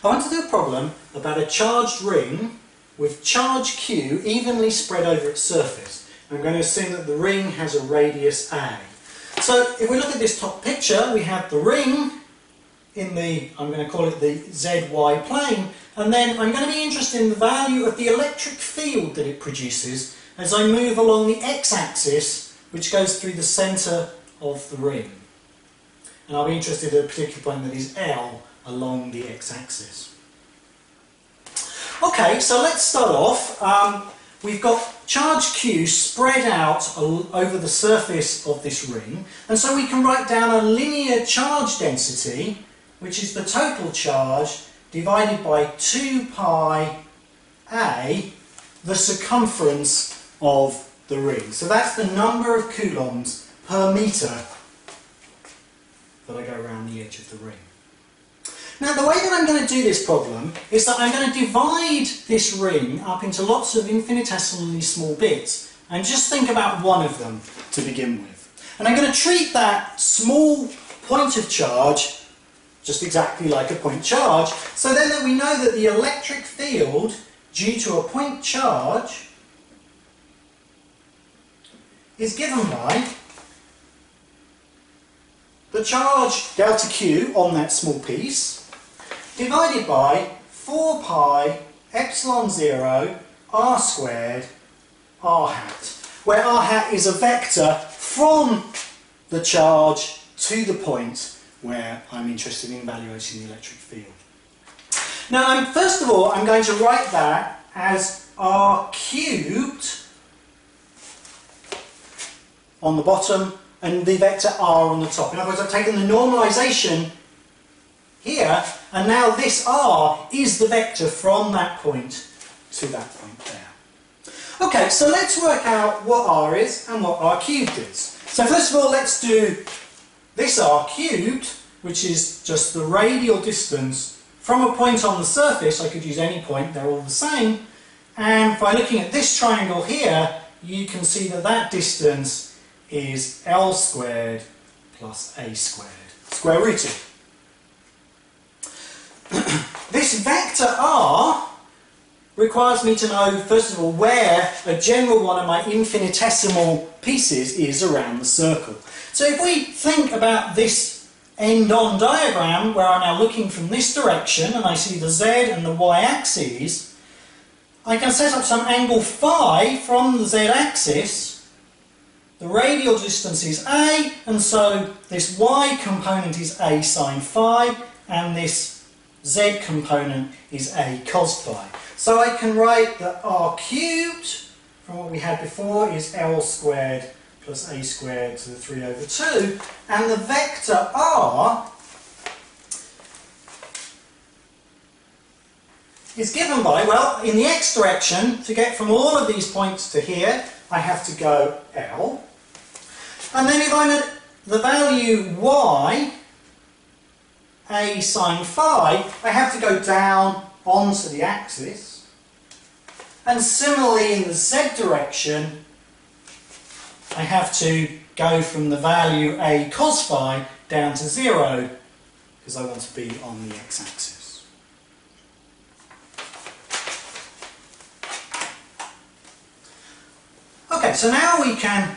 I want to do a problem about a charged ring with charge Q evenly spread over its surface. I'm going to assume that the ring has a radius A. So if we look at this top picture, we have the ring in the, I'm going to call it the ZY plane, and then I'm going to be interested in the value of the electric field that it produces as I move along the x-axis, which goes through the centre of the ring. And I'll be interested in a particular point that is L along the x-axis. Okay, so let's start off. We've got charge Q spread out over the surface of this ring, and so we can write down a linear charge density, which is the total charge divided by 2 pi A, the circumference of the ring. So that's the number of coulombs per metre that I go around the edge of the ring. Now the way that I'm going to do this problem is that I'm going to divide this ring up into lots of infinitesimally small bits and just think about one of them to begin with. And I'm going to treat that small point of charge just exactly like a point charge, so then that we know that the electric field due to a point charge is given by the charge delta Q on that small piece divided by 4 pi epsilon 0 r squared r hat, where r hat is a vector from the charge to the point where I'm interested in evaluating the electric field. Now, first of all, I'm going to write that as r cubed on the bottom and the vector r on the top. In other words, I've taken the normalisation here, and now this r is the vector from that point to that point there. Okay, so let's work out what r is and what r cubed is. So first of all, let's do this r cubed, which is just the radial distance from a point on the surface. I could use any point, they're all the same. And by looking at this triangle here, you can see that that distance is L squared plus A squared, square rooted. This vector r requires me to know, first of all, where a general one of my infinitesimal pieces is around the circle. So if we think about this end-on diagram, where I'm now looking from this direction and I see the z and the y-axis, I can set up some angle phi from the z-axis. The radial distance is a, and so this y component is a sine phi, and this z component is a cos phi. So I can write that r cubed, from what we had before, is L squared plus A squared to the 3 over 2, and the vector r is given by, well, in the x direction, to get from all of these points to here, I have to go L. And then if I'm at the value y, A sine phi, I have to go down onto the axis. And similarly in the z direction, I have to go from the value A cos phi down to 0, because I want to be on the x-axis. Okay, so now we can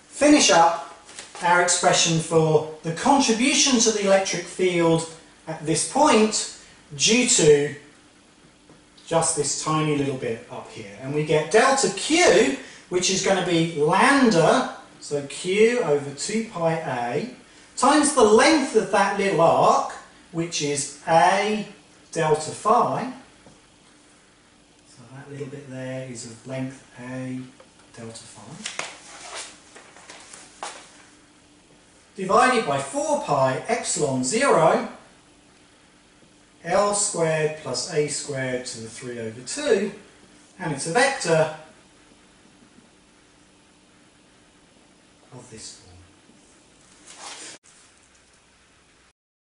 finish up our expression for the contribution to the electric field at this point due to just this tiny little bit up here. And we get delta Q, which is going to be lambda, so Q over 2 pi A, times the length of that little arc, which is A delta phi. So that little bit there is of length A delta phi. Divided by 4 pi epsilon 0, L squared plus A squared to the 3 over 2, and it's a vector of this form.